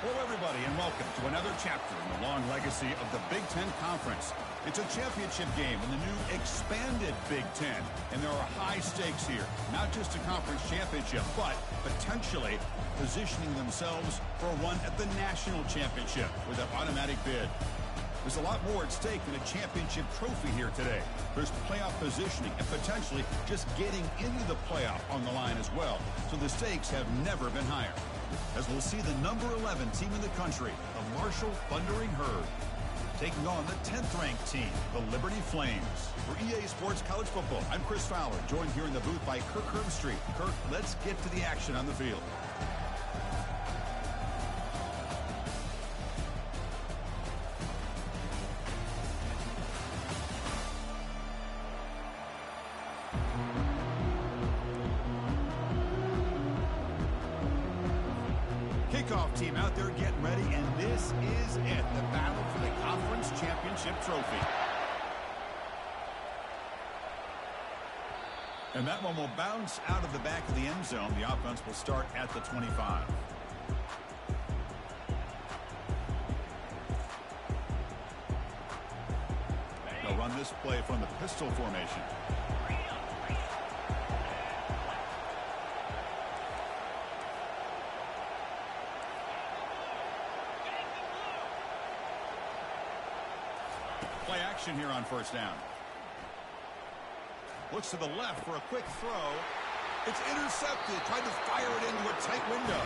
Hello, everybody, and welcome to another chapter in the long legacy of the Big Ten Conference. It's a championship game in the new expanded Big Ten, and there are high stakes here. Not just a conference championship, but potentially positioning themselves for a run at the national championship with an automatic bid. There's a lot more at stake than a championship trophy here today. There's playoff positioning and potentially just getting into the playoff on the line as well. So the stakes have never been higher. As we'll see the number 11 team in the country, the Marshall Thundering Herd, taking on the 10th-ranked team, the Liberty Flames. For EA Sports College Football, I'm Chris Fowler, joined here in the booth by Kirk Herbstreit. Kirk, let's get to the action on the field. Kickoff team out there getting ready, and this is it, the battle for the conference championship trophy. And that one will bounce out of the back of the end zone. The offense will start at the 25. They'll run this play from the pistol formation. Play action here on first down. Looks to the left for a quick throw. It's intercepted. Tried to fire it into a tight window.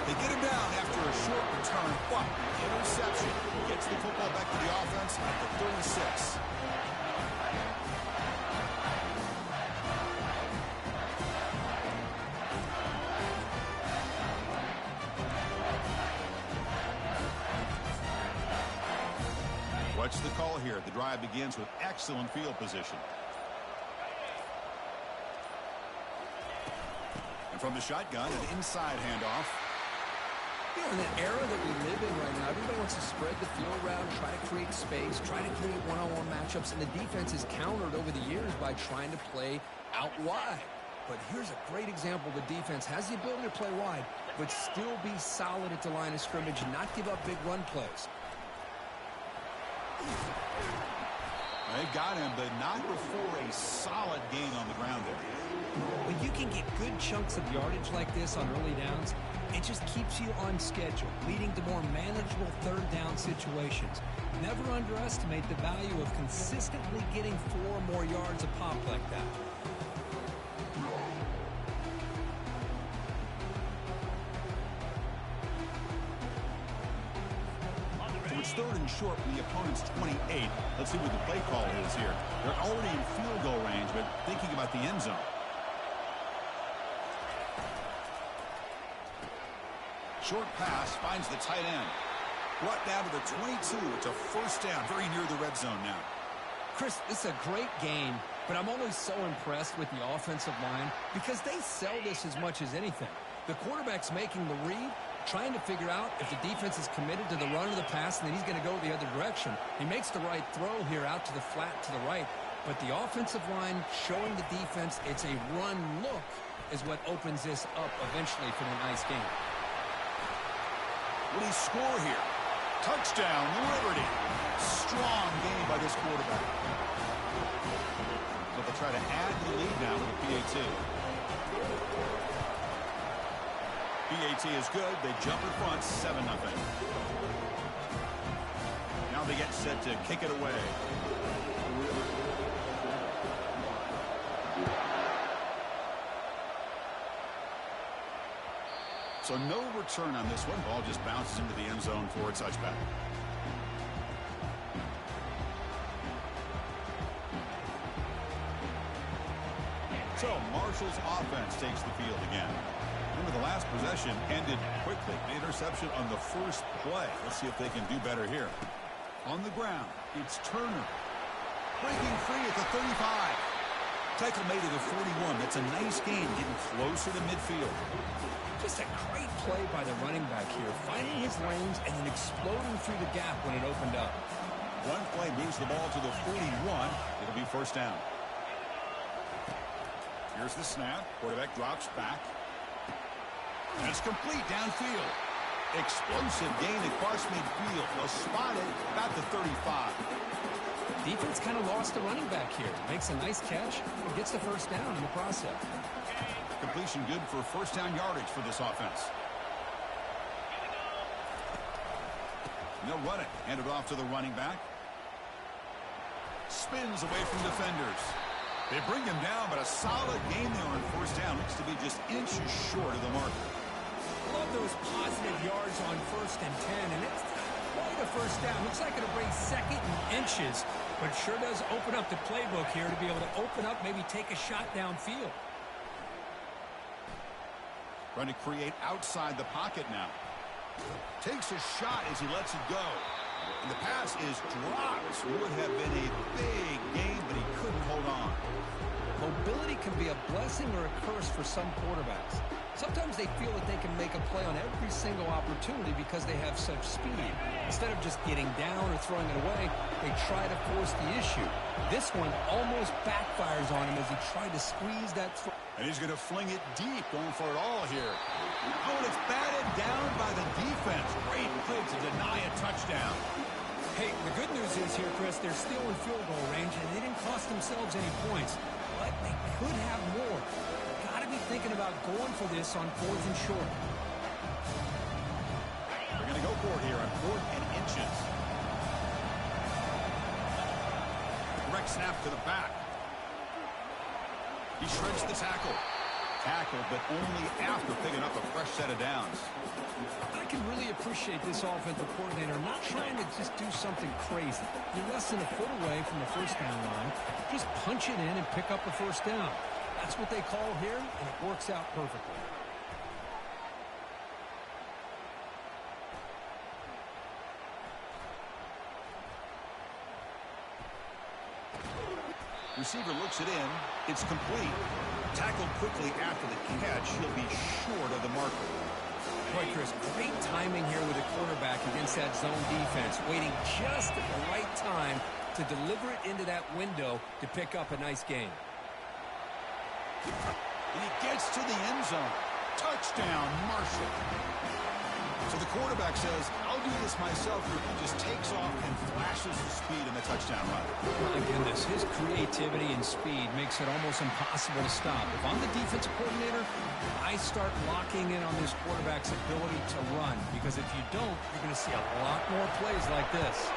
They get him down after a short return, but interception gets the football back to the offense at the 36. What's the call here? The drive begins with excellent field position. And from the shotgun, an inside handoff. Yeah, in the era that we live in right now, everybody wants to spread the field around, try to create space, try to create one-on-one matchups, and the defense is countered over the years by trying to play out wide. But here's a great example. The defense has the ability to play wide, but still be solid at the line of scrimmage and not give up big run plays. They've got him, but not before a solid gain on the ground there. When you can get good chunks of yardage like this on early downs, it just keeps you on schedule, leading to more manageable third down situations. Never underestimate the value of consistently getting 4 or more yards a pop like that. It's third and short from the opponent's 28. Let's see what the play call is here. They're already in field goal range, but thinking about the end zone. Short pass finds the tight end. Brought down to the 22. It's a first down, very near the red zone now. Chris, this is a great game, but I'm always so impressed with the offensive line because they sell this as much as anything. The quarterback's making the read, trying to figure out if the defense is committed to the run or the pass, and then he's going to go the other direction. He makes the right throw here out to the flat to the right, but the offensive line showing the defense it's a run look is what opens this up eventually for the nice game. Will he score here? Touchdown, Liberty. Strong game by this quarterback. So they'll try to add to the lead now with a PAT. PAT is good. They jump in front, 7-0. Now they get set to kick it away. So no return on this one. Ball just bounces into the end zone for a touchback. So Marshall's offense takes the field again. Remember, the last possession ended quickly. The interception on the first play. Let's see if they can do better here. On the ground, it's Turner. Breaking free at the 35. Tackle made at the 41. That's a nice gain, getting closer to midfield. Just a great play by the running back here, finding his lanes and then exploding through the gap when it opened up. One play moves the ball to the 41. It'll be first down. Here's the snap. Quarterback drops back. And it's complete downfield. Explosive gain across midfield. They'll spot it about the 35. Defense kind of lost the running back here. Makes a nice catch and gets the first down in the process. Completion good for first down yardage for this offense. And they'll run it. Hand it off to the running back. Spins away from defenders. They bring him down, but a solid gain there on first down. Looks to be just inches short of the marker. Love those positive yards on 1st and 10, and it's quite a first down. Looks like it'll bring second and inches, but it sure does open up the playbook here to be able to open up, maybe take a shot downfield. Trying to create outside the pocket now. Takes a shot as he lets it go. And the pass is dropped. Would have been a big gain, but he couldn't hold on. Mobility can be a blessing or a curse for some quarterbacks. Sometimes they feel that they can make a play on every single opportunity because they have such speed. Instead of just getting down or throwing it away, they try to force the issue. This one almost backfires on him as he tried to squeeze that throw. And he's going to fling it deep, going for it all here. Oh, and it's batted down by the defense. Great play to deny a touchdown. Hey, the good news is here, Chris, they're still in field goal range, and they didn't cost themselves any points. But they could have more. Got to be thinking about going for this on 4th and short. They're going to go for it here on 4th and inches. Direct snap to the back. He shreds the tackle. Tackle, but only after picking up a fresh set of downs. I can really appreciate this offensive coordinator not trying to just do something crazy. You're less than a foot away from the first down line. Just punch it in and pick up a first down. That's what they call here, and it works out perfectly. Receiver looks it in. It's complete. Tackled quickly after the catch. He'll be short of the marker. Boy, Chris, great timing here with the quarterback against that zone defense, waiting just at the right time to deliver it into that window to pick up a nice gain. And he gets to the end zone. Touchdown, Marshall. So the quarterback says, I'll do this myself. He just takes off and flashes the speed in the touchdown run. My goodness, his creativity and speed makes it almost impossible to stop. If I'm the defensive coordinator, I start locking in on this quarterback's ability to run, because if you don't, you're going to see a lot more plays like this.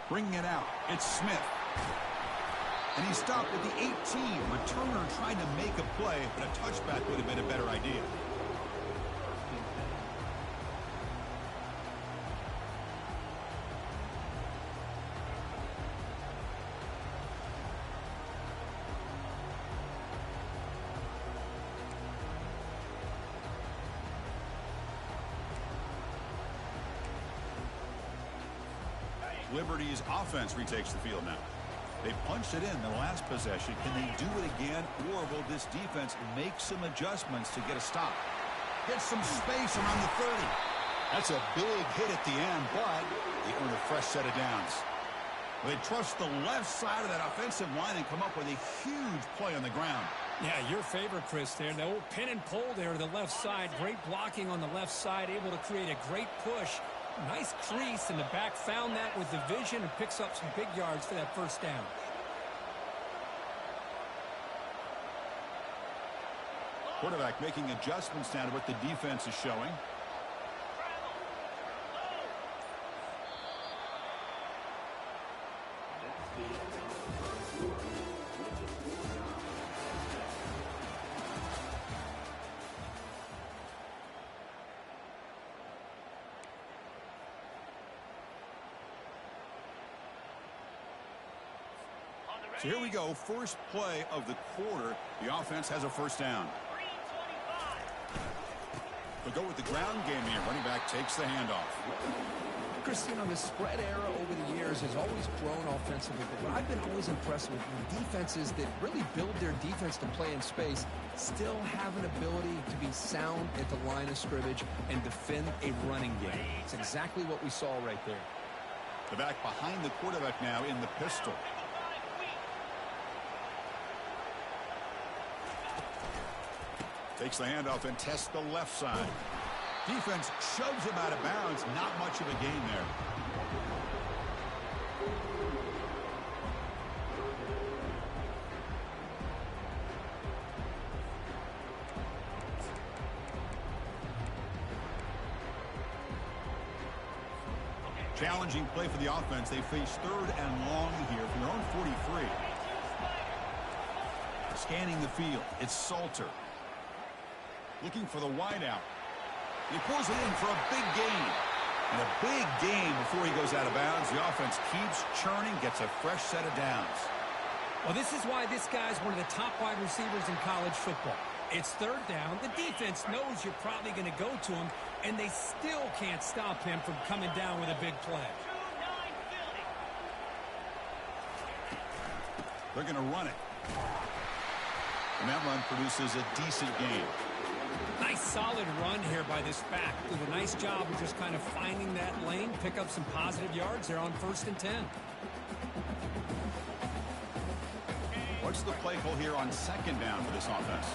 Bringing it out, it's Smith. And he stopped at the 18. Returner tried to make a play, but a touchback would have been a better idea. Liberty's offense retakes the field now. They punched it in the last possession. Can they do it again, or will this defense make some adjustments to get a stop? Get some space around the 30. That's a big hit at the end, but they earn a fresh set of downs. They trust the left side of that offensive line and come up with a huge play on the ground. Yeah, your favorite, Chris, there. The old pin and pull there to the left side. Great blocking on the left side, able to create a great push. Nice crease, and the back found that with the vision and picks up some big yards for that first down. Quarterback making adjustments now to what the defense is showing. So here we go, first play of the quarter. The offense has a first down. They'll go with the ground game here. Running back takes the handoff. Chris, you know, the spread era over the years has always grown offensively, but what I've been always impressed with defenses that really build their defense to play in space still have an ability to be sound at the line of scrimmage and defend a running game. It's exactly what we saw right there. The back behind the quarterback now in the pistol. Takes the handoff and tests the left side. Defense shoves him out of bounds. Not much of a gain there. Challenging play for the offense. They face 3rd and long here from their own 43. Scanning the field. It's Salter. Looking for the wideout. He pulls it in for a big gain. And a big gain before he goes out of bounds. The offense keeps churning, gets a fresh set of downs. Well, this is why this guy's one of the top wide receivers in college football. It's 3rd down. The defense knows you're probably going to go to him, and they still can't stop him from coming down with a big play. They're going to run it. And that run produces a decent gain. Nice solid run here by this back. Did a nice job of just kind of finding that lane, pick up some positive yards there on 1st and 10. What's the play call here on 2nd down for this offense?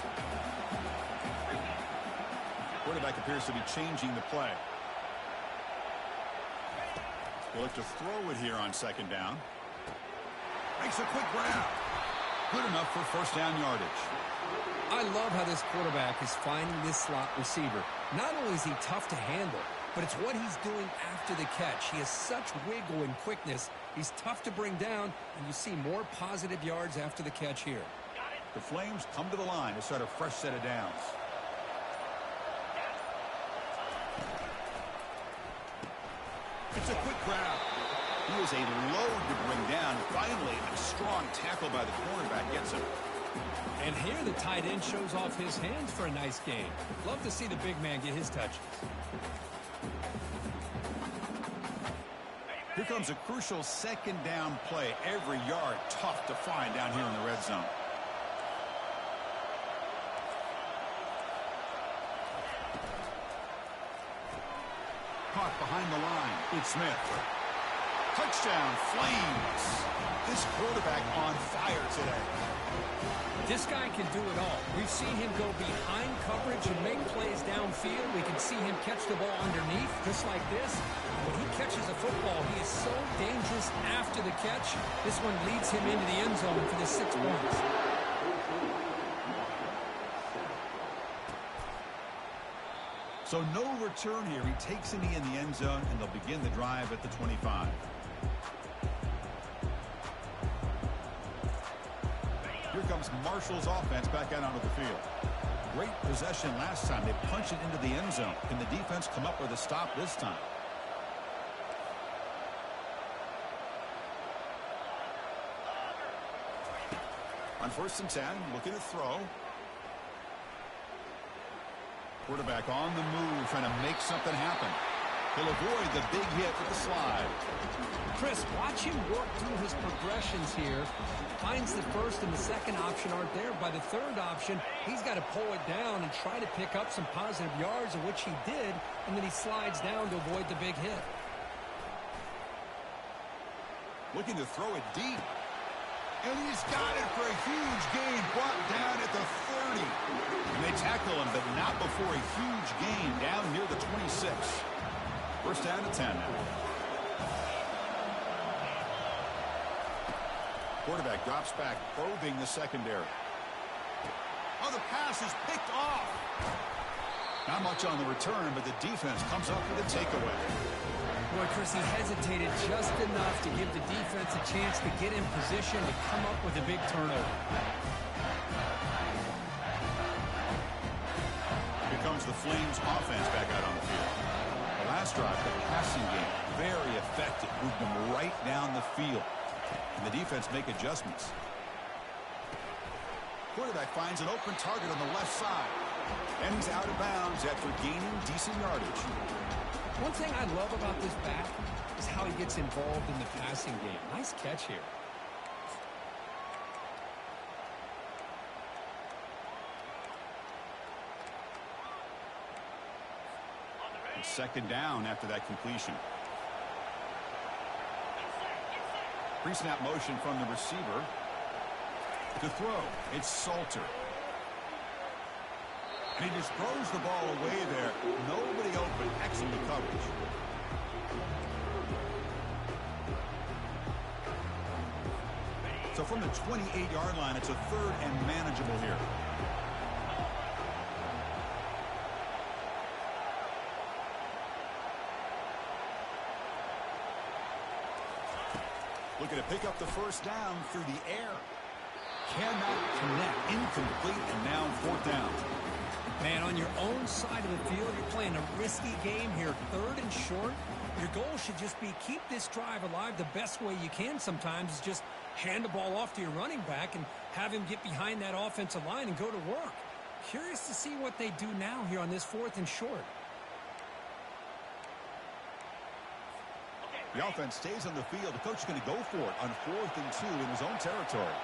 Quarterback appears to be changing the play. We'll look to throw it here on 2nd down. Makes a quick grab. Good enough for 1st down yardage. I love how this quarterback is finding this slot receiver. Not only is he tough to handle, but it's what he's doing after the catch. He has such wiggle and quickness. He's tough to bring down, and you see more positive yards after the catch here. The Flames come to the line to start a fresh set of downs. It's a quick grab. He is a load to bring down. Finally, a strong tackle by the cornerback gets him. And here the tight end shows off his hands for a nice game. Love to see the big man get his touches. Here comes a crucial 2nd down play. Every yard tough to find down here in the red zone. Caught behind the line. It's Smith. Touchdown, Flames. This quarterback on fire today. This guy can do it all. We've seen him go behind coverage and make plays downfield. We can see him catch the ball underneath, just like this. When he catches a football, he is so dangerous after the catch. This one leads him into the end zone for the 6 points. So no return here. He takes it in the end zone, and they'll begin the drive at the 25. Here comes Marshall's offense back out onto the field. Great possession last time. They punched it into the end zone. Can the defense come up with a stop this time? On 1st and 10, looking to throw. Quarterback on the move, trying to make something happen. He'll avoid the big hit with the slide. Chris, watch him work through his progressions here. Finds the 1st and the 2nd option aren't there. By the 3rd option, he's got to pull it down and try to pick up some positive yards, of which he did, and then he slides down to avoid the big hit. Looking to throw it deep. And he's got it for a huge gain, brought down at the 30. And they tackle him, but not before a huge gain down near the 26. 1st down to 10 now. Quarterback drops back, probing the secondary. Oh, the pass is picked off. Not much on the return, but the defense comes up with a takeaway. Boy, Chris, he hesitated just enough to give the defense a chance to get in position to come up with a big turnover. Here comes the Flames offense back out on the field. The last drive, the passing game, very effective. Moved them right down the field. And the defense make adjustments. Quarterback finds an open target on the left side. And he's out of bounds after gaining decent yardage. One thing I love about this back is how he gets involved in the passing game. Nice catch here. It's 2nd down after that completion. Pre-snap motion from the receiver. To throw, it's Salter. And he just throws the ball away there. Nobody open. Excellent coverage. So from the 28-yard line, it's a 3rd and manageable here. Looking to pick up the first down through the air. Cannot connect. Incomplete, and now 4th down. Man, on your own side of the field, you're playing a risky game here. 3rd and short. Your goal should just be keep this drive alive the best way you can sometimes is just hand the ball off to your running back and have him get behind that offensive line and go to work. Curious to see what they do now here on this 4th and short. The offense stays on the field. The coach is going to go for it on 4th and 2 in his own territory.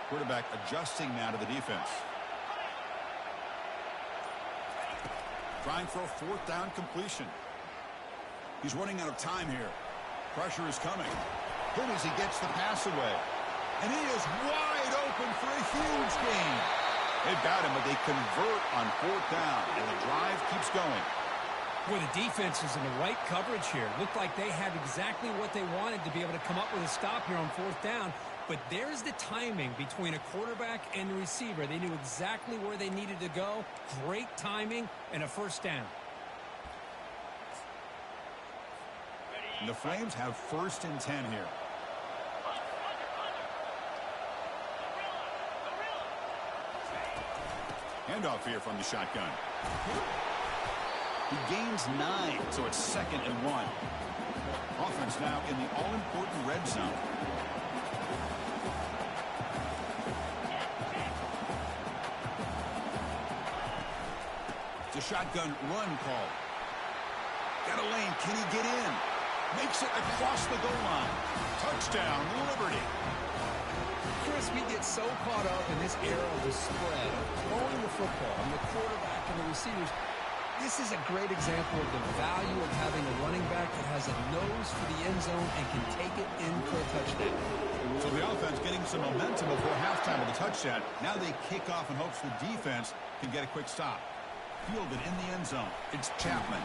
Quarterback adjusting now to the defense. Trying for a 4th down completion. He's running out of time here. Pressure is coming. As he gets the pass away. And he is wide open for a huge gain. They've got him, but they convert on 4th down, and the drive keeps going. Boy, the defense is in the right coverage here. Looked like they had exactly what they wanted to be able to come up with a stop here on 4th down. But there's the timing between a quarterback and the receiver. They knew exactly where they needed to go. Great timing and a first down. And the Flames have 1st and 10 here. Handoff here from the shotgun. He gains 9, so it's 2nd and 1. Offense now in the all-important red zone. It's a shotgun run call. Got a lane. Can he get in? Makes it across the goal line. Touchdown, Liberty. Chris, we get so caught up in this era of the spread, of throwing the football, and the quarterback and the receivers. This is a great example of the value of having a running back that has a nose for the end zone and can take it in for a touchdown. So the offense getting some momentum before halftime with a touchdown. Now they kick off in hopes the defense can get a quick stop. Fielded in the end zone. It's Chapman.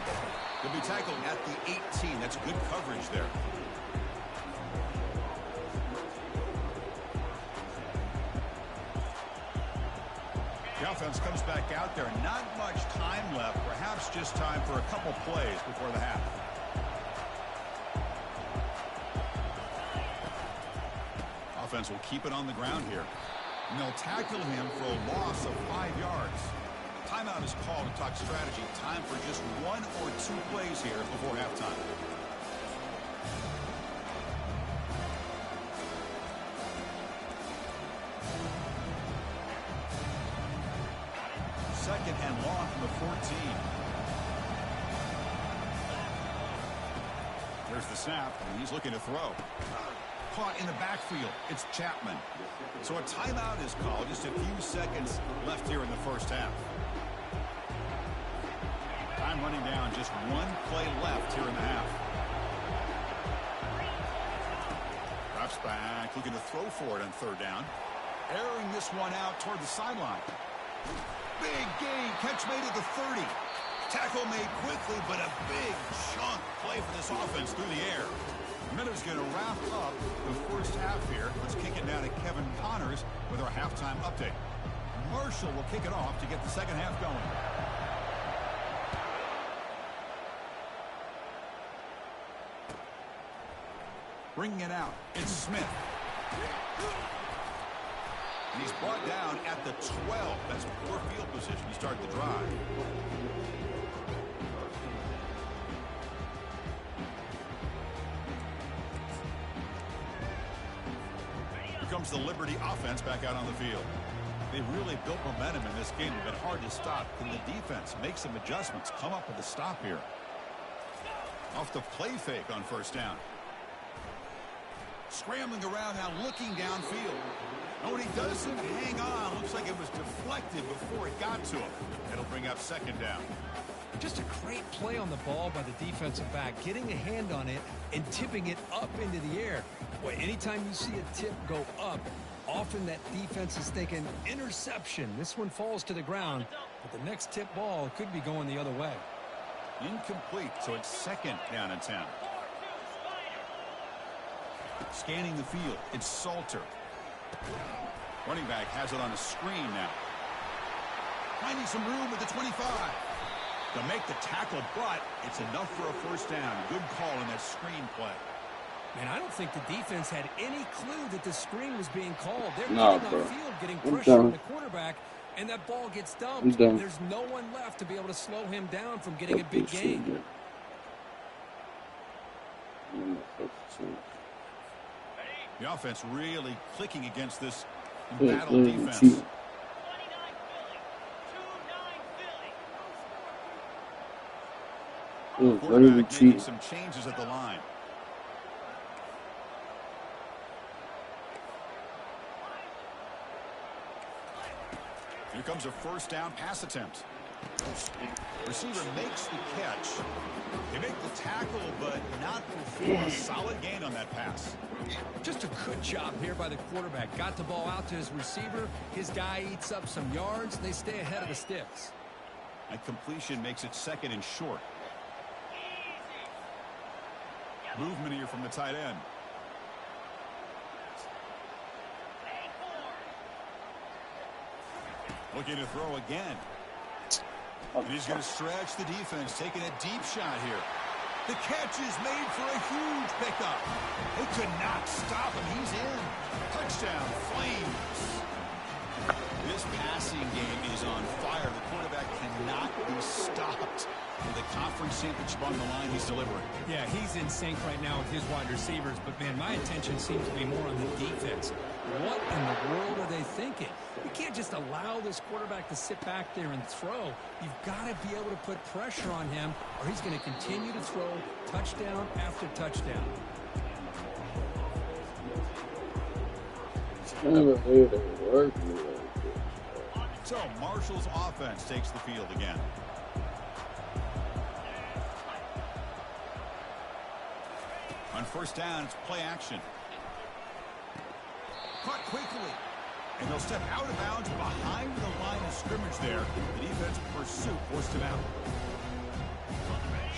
He'll be tackled at the 18. That's good coverage there. The offense comes back out there. Not much time left. Perhaps just time for a couple plays before the half. Offense will keep it on the ground here. And they'll tackle him for a loss of 5 yards. Timeout is called to talk strategy. Time for just 1 or 2 plays here before halftime. Second and long from the 14. There's the snap, and he's looking to throw. Caught in the backfield. It's Chapman. So a timeout is called. Just a few seconds left here in the first half. Time running down. Just 1 play left here in the half. Drops back, looking to throw for it on 3rd down. Airing this one out toward the sideline. Big gain. Catch made at the 30. Tackle made quickly, but a big chunk play for this offense through the air. Miller's going to wrap up the first half here. Let's kick it now to Kevin Connors with our halftime update. Marshall will kick it off to get the second half going. Bringing it out, it's Smith. And he's brought down at the 12. That's poor field position to start the drive. Here comes the Liberty offense back out on the field. They really built momentum in this game. It's been hard to stop. Can the defense make some adjustments, come up with a stop here? Off the play fake on first down. Scrambling around now, looking downfield. And when he doesn't hang on, looks like it was deflected before it got to him. It'll bring up second down. Just a great play on the ball by the defensive back, getting a hand on it and tipping it up into the air. Boy, anytime you see a tip go up, often that defense is thinking interception. This one falls to the ground, but the next tip ball could be going the other way. Incomplete, so it's 2nd down and 10. Scanning the field, it's Salter. Running back has it on a screen now. Finding some room at the 25. To make the tackle, but it's enough for a first down. Good call in that screen play. Man, I don't think the defense had any clue that the screen was being called. They're Nah, getting bro. upfield, getting I'm pressure on done. the quarterback, and that ball gets I'm dumped. done. There's no one left to be able to slow him down from getting a Fuck big this shit, gain. man. I'm not fucking saying. The offense really clicking against this Hey, embattled hey, defense. cheat. Not even Quarterback making cheating. some changes at the line. Here comes a first down pass attempt. Receiver makes the catch. They make the tackle, but not before a solid gain on that pass. Just a good job here by the quarterback. Got the ball out to his receiver. His guy eats up some yards. They stay ahead of the sticks. That completion makes it 2nd and short. Movement here from the tight end. Looking to throw again. And he's going to stretch the defense, taking a deep shot here. The catch is made for a huge pickup. They could not stop him. He's in. Touchdown, Flames. This passing game is on fire. The quarterback cannot be stopped. With the conference championship on the line, he's delivering. Yeah, he's in sync right now with his wide receivers, but, man, my attention seems to be more on the defense. What in the world are they thinking? You can't just allow this quarterback to sit back there and throw. You've got to be able to put pressure on him, or he's going to continue to throw touchdown after touchdown. I never heard it work like this. So Marshall's offense takes the field again. On first down, it's play action. Caught quickly. And they'll step out of bounds behind the line of scrimmage there. The defense pursuit forced him out.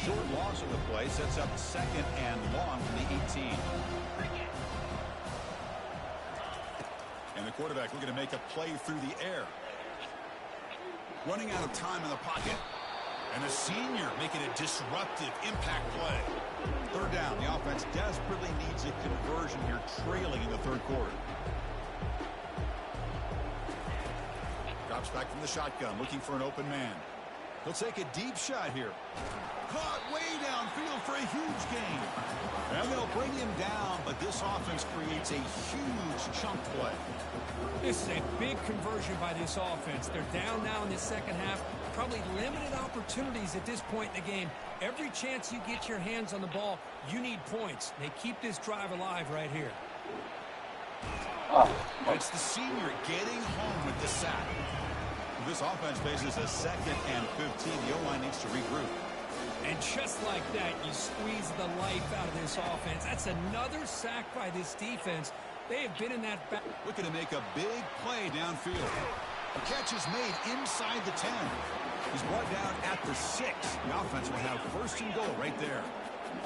Short loss of the play sets up 2nd and long from the 18. And the quarterback looking to make a play through the air. Running out of time in the pocket. And the senior making a disruptive impact play. 3rd down. The offense desperately needs a conversion here, trailing in the 3rd quarter. Drops back from the shotgun, looking for an open man. He'll take a deep shot here. Caught way downfield for a huge gain. And they'll bring him down, but this offense creates a huge chunk play. This is a big conversion by this offense. They're down now in the second half. Probably limited opportunities at this point in the game. Every chance you get your hands on the ball, you need points. They keep this drive alive right here. It's the senior getting home with the sack. This offense faces a 2nd and 15. The O-line needs to regroup. And just like that, you squeeze the life out of this offense. That's another sack by this defense. They have been in that back. Looking to make a big play downfield. The catch is made inside the 10. He's brought down at the 6. The offense will have 1st and goal right there.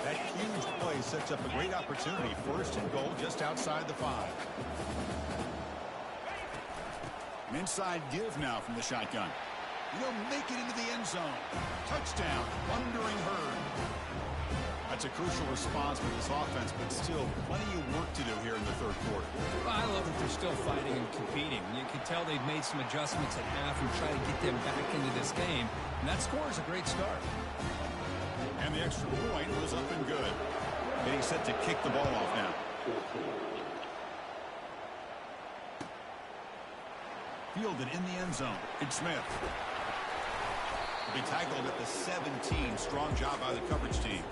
That huge play sets up a great opportunity. 1st and goal just outside the 5. An inside give now from the shotgun. He'll make it into the end zone. Touchdown, Wandering Herd. That's a crucial response for this offense, but still plenty of work to do here in the 3rd quarter. Well, I love that they're still fighting and competing. You can tell they've made some adjustments at half and try to get them back into this game. And that score is a great start. And the extra point was up and good. Getting set to kick the ball off now. Fielded in the end zone. It's Smith. Be tackled at the 17. Strong job by the coverage team.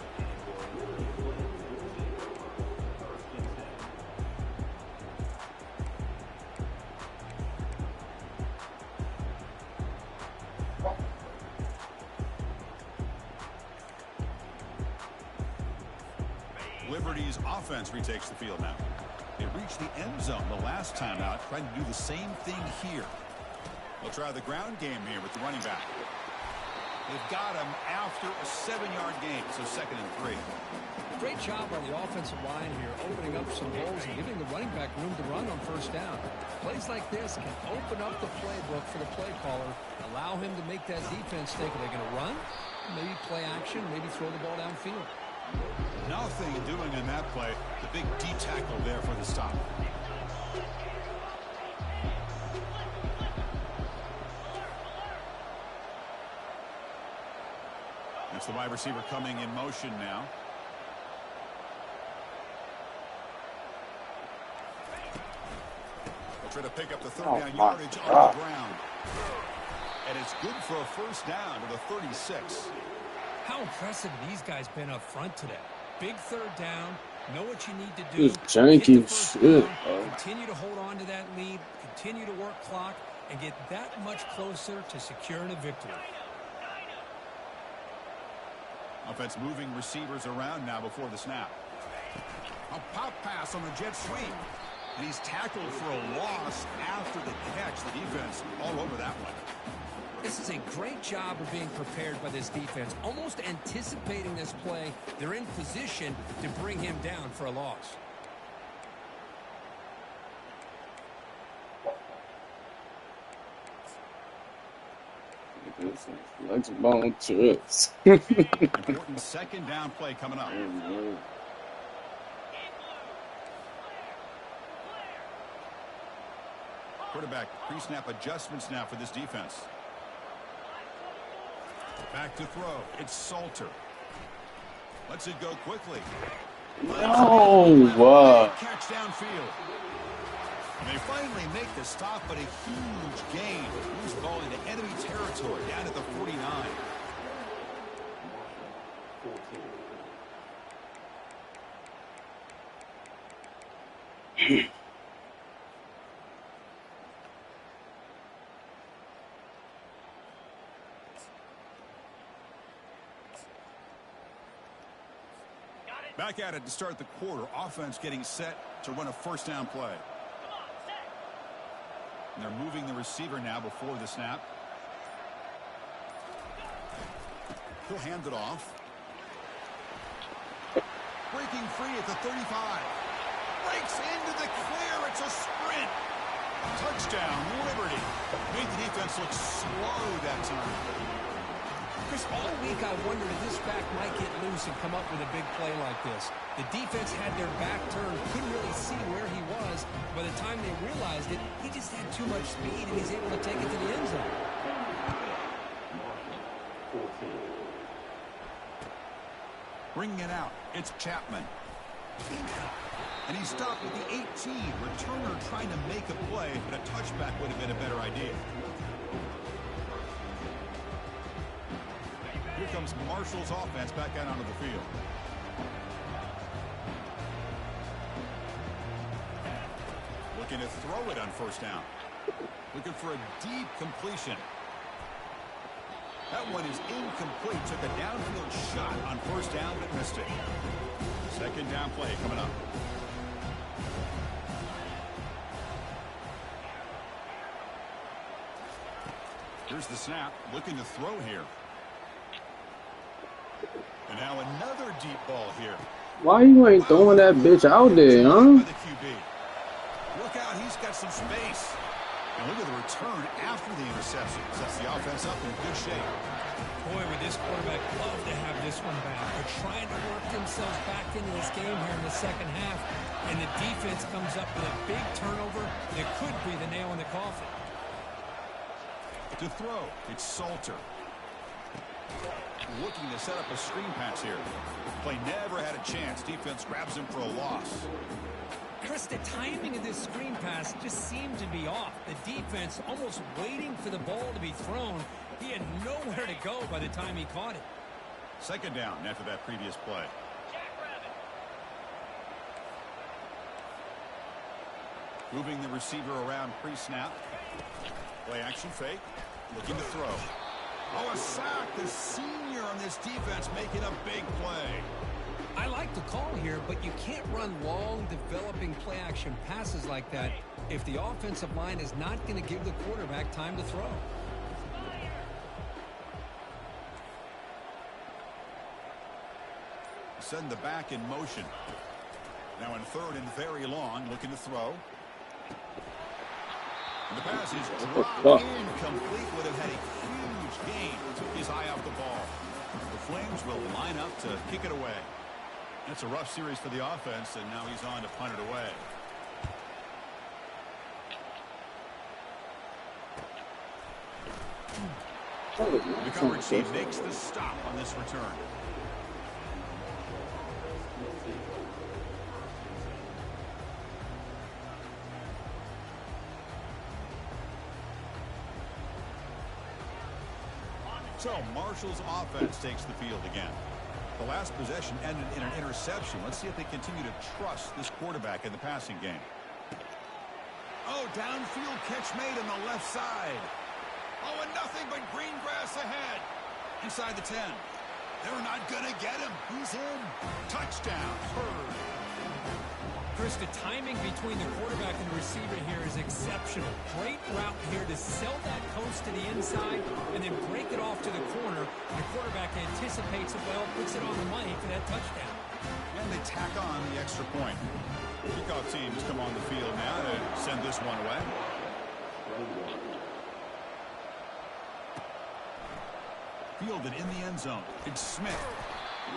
Liberty's offense retakes the field now. They reached the end zone the last time out, trying to do the same thing here. They'll try the ground game here with the running back. They've got him after a 7-yard gain, so 2nd and 3. Great job on the offensive line here, opening up some holes and giving the running back room to run on 1st down. Plays like this can open up the playbook for the play caller, allow him to make that defense think, are they going to run? Maybe play action, maybe throw the ball downfield. Nothing doing in that play. The big D tackle there for the stop. That's the wide receiver coming in motion now. They'll try to pick up the 3rd down yardage on the ground. And it's good for a 1st down to the 36. How impressive these guys been up front today. Big 3rd down. Know what you need to do. This janky shit, bro. Continue to hold on to that lead. Continue to work clock. And get that much closer to securing a victory. Offense moving receivers around now before the snap. A pop pass on the jet sweep. And he's tackled for a loss after the catch. The defense all over that one. This is a great job of being prepared by this defense. Almost anticipating this play. They're in position to bring him down for a loss. Let's bone chips. Important 2nd down play coming up. Quarterback pre-snap adjustments now for this defense. Back to throw. It's Salter. Lets it go quickly. No, Catch downfield. And they finally make the stop, but a huge gain. Moves the ball into enemy territory down at the 49. Back at it to start the quarter. Offense getting set to run a 1st down play. And they're moving the receiver now before the snap. He'll hand it off. Breaking free at the 35. Breaks into the clear. It's a sprint. Touchdown, Liberty. Made the defense look slow that time. Chris, all week I wondered if this back might get loose and come up with a big play like this. The defense had their back turned, couldn't really see where he was. By the time they realized it, he just had too much speed, and he's able to take it to the end zone. Bringing it out, it's Chapman. And he stopped at the 18. Returner trying to make a play, but a touchback would have been a better idea. Here comes Marshall's offense back out onto the field. Looking to throw it on 1st down. Looking for a deep completion. That one is incomplete. Took a downfield shot on 1st down, but missed it. 2nd down play coming up. Here's the snap. Looking to throw here. And now another deep ball here. Why you ain't throwing that bitch out there, huh? The QB. Look out, he's got some space. And look at the return after the interception. Sets the offense up in good shape. Boy, would this quarterback love to have this one back. They're trying to work themselves back into this game here in the 2nd half. And the defense comes up with a big turnover that could be the nail in the coffin. To throw, it's Salter. Looking to set up a screen pass here. Play never had a chance. Defense grabs him for a loss. Chris, the timing of this screen pass just seemed to be off. The defense almost waiting for the ball to be thrown. He had nowhere to go by the time he caught it. 2nd down after that previous play. Moving the receiver around pre-snap. Play action fake. Looking to throw. Oh, a sack. The senior on this defense making a big play. I like the call here, but you can't run long, developing play-action passes like that if the offensive line is not going to give the quarterback time to throw. Send the back in motion. Now in third and very long, looking to throw. And the pass is dropped incomplete. Would have had a huge gain. Took his eye off the ball. The Flames will line up to kick it away. That's a rough series for the offense, and now he's on to punt it away. The coverage team makes the stop on this return. So Marshall's offense takes the field again. The last possession ended in an interception. Let's see if they continue to trust this quarterback in the passing game. Oh, downfield catch made on the left side. Oh, and nothing but green grass ahead. Inside the 10. They're not going to get him. He's in. Touchdown. Hurd. Chris, the timing between the quarterback and the receiver here is exceptional. Great route here to sell that post to the inside and then break it off to the corner. The quarterback anticipates it well, puts it on the money for that touchdown. And they tack on the extra point. Kickoff teams come on the field now to send this one away. Fielded in the end zone. It's Smith.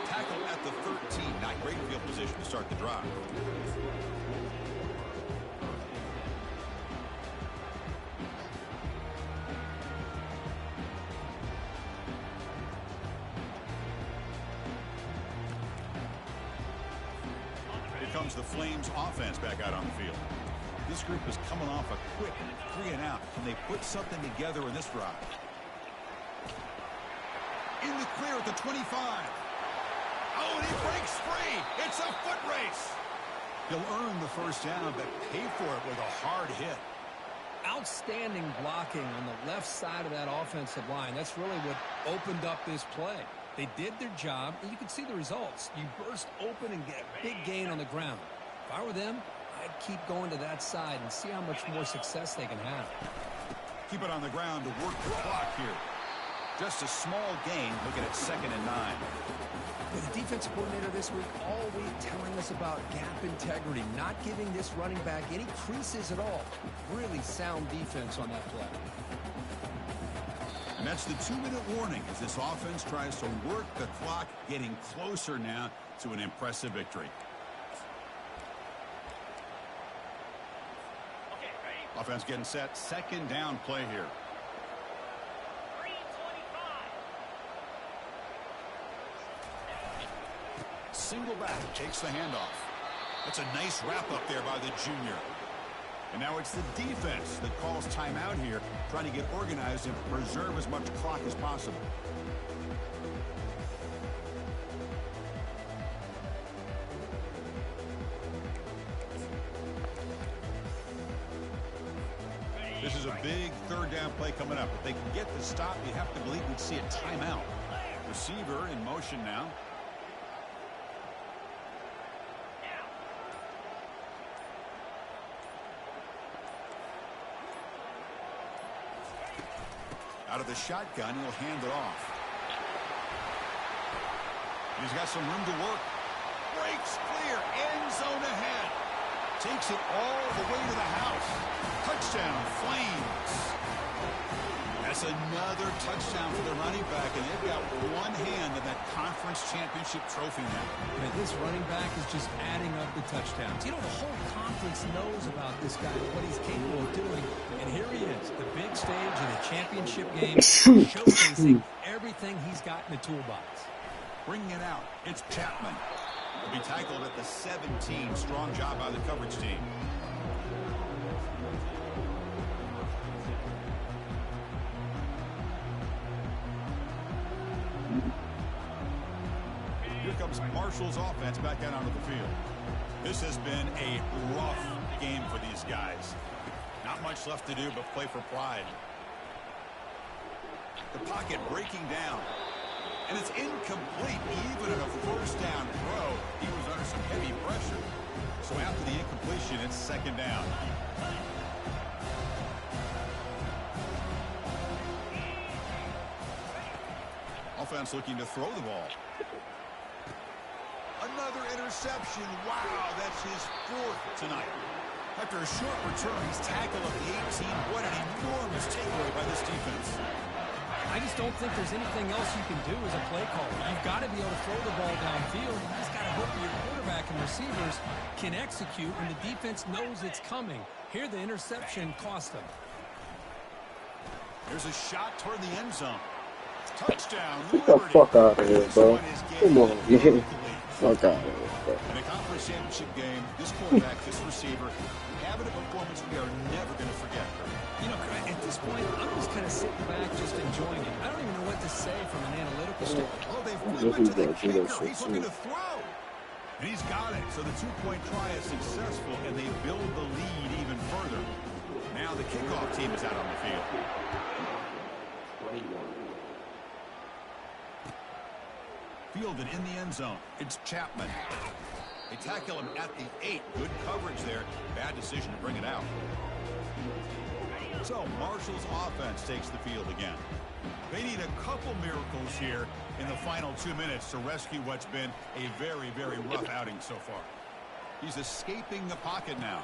Tackle at the 13. Not great field position to start the drive. Here comes the Flames offense back out on the field. This group is coming off a quick 3-and-out. Can they put something together in this drive? In the clear at the 25. Oh, and he breaks free. It's a foot race. He'll earn the first down, but pay for it with a hard hit. Outstanding blocking on the left side of that offensive line. That's really what opened up this play. They did their job, and you can see the results. You burst open and get a big gain on the ground. If I were them, I'd keep going to that side and see how much more success they can have. Keep it on the ground to work the clock here. Just a small gain, looking at 2nd and 9. The defensive coordinator this week all week telling us about gap integrity, not giving this running back any creases at all. Really sound defense on that play. And that's the 2-minute warning as this offense tries to work the clock, getting closer now to an impressive victory. Offense getting set. 2nd down play here. Single back, takes the handoff. That's a nice wrap up there by the junior. And now it's the defense that calls timeout here, trying to get organized and preserve as much clock as possible. This is a big 3rd down play coming up. If they can get the stop, you have to believe we'd see a timeout. Receiver in motion now. Out of the shotgun, he'll hand it off. He's got some room to work. Breaks clear, end zone ahead. Takes it all the way to the house. Touchdown, Flames. That's another touchdown for the running back, and they've got one hand in that conference championship trophy now. Man, this running back is just adding up the touchdowns. You know, the whole conference knows about this guy and what he's capable of doing. And here he is, the big stage of the championship game, showcasing everything he's got in the toolbox. Bringing it out, it's Chapman. He'll be tackled at the 17. Strong job by the coverage team. Here comes Marshall's offense back out onto the field. This has been a rough game for these guys. Not much left to do but play for pride. The pocket breaking down. And it's incomplete. Even in a first down throw, he was under some heavy pressure. So after the incompletion, it's second down. Offense looking to throw the ball. Another interception. Wow, that's his fourth tonight. After a short return, he's tackled at the 18. What an enormous takeaway by this defense. I just don't think there's anything else you can do as a play caller. You've got to be able to throw the ball downfield. You just got to hope your quarterback and receivers can execute when the defense knows it's coming. Here, the interception cost them. There's a shot toward the end zone. Touchdown. Get the fuck out of here, bro. Come on, man. Fuck out of here, bro. In a conference championship game, this quarterback, this receiver, having a performance we are never going to forget. You know, at this point, I'm just kind of sitting back, just enjoying it. I don't even know what to say from an analytical standpoint. Oh, they've went to the kicker. He's looking to throw. And he's got it. So the two-point try is successful, and they build the lead even further. Now the kickoff team is out on the field. Fielded in the end zone. It's Chapman. They tackle him at the 8. Good coverage there. Bad decision to bring it out. So Marshall's offense takes the field again. They need a couple miracles here in the final 2 minutes to rescue what's been a very, very rough outing so far. He's escaping the pocket now.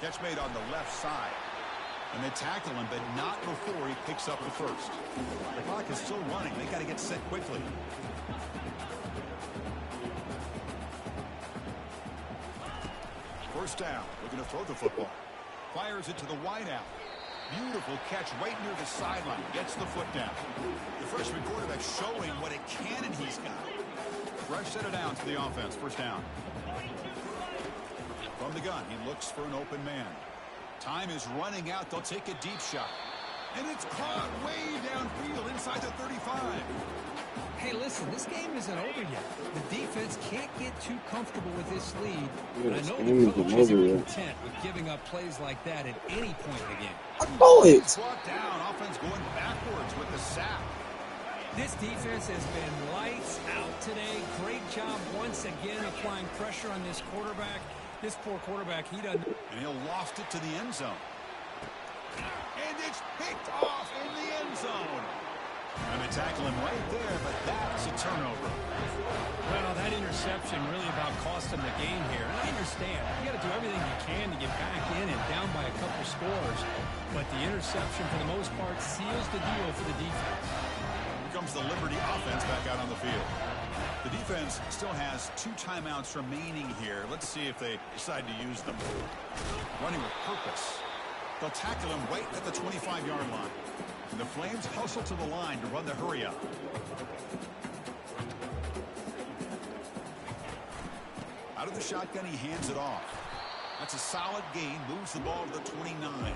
Catch made on the left side. And they tackle him, but not before he picks up the first. The clock is still running. They got to get set quickly. First down, looking to throw the football. Fires it to the wideout. Beautiful catch right near the sideline. Gets the foot down. The freshman quarterback showing what a cannon he's got. Fresh set of downs to the offense. First down. From the gun, he looks for an open man. Time is running out. They'll take a deep shot. And it's caught way downfield inside the 35. Hey, listen, this game isn't over yet. The defense can't get too comfortable with this lead. But I know the coach isn't content with giving up plays like that at any point in the game. I know it. Brought down. Offense going backwards with the sack. This defense has been lights out today. Great job once again applying pressure on this quarterback. This poor quarterback, he doesn't. And he'll lost it to the end zone. And it's picked off in the end zone. And they tackle him right there, but that's a turnover. Well, that interception really about cost him the game here. And I understand. You got to do everything you can to get back in and down by a couple scores. But the interception, for the most part, seals the deal for the defense. Here comes the Liberty offense back out on the field. The defense still has 2 timeouts remaining here. Let's see if they decide to use them. Running with purpose. They'll tackle him right at the 25-yard line. And the Flames hustle to the line to run the hurry-up. Out of the shotgun, he hands it off. That's a solid gain. Moves the ball to the 29.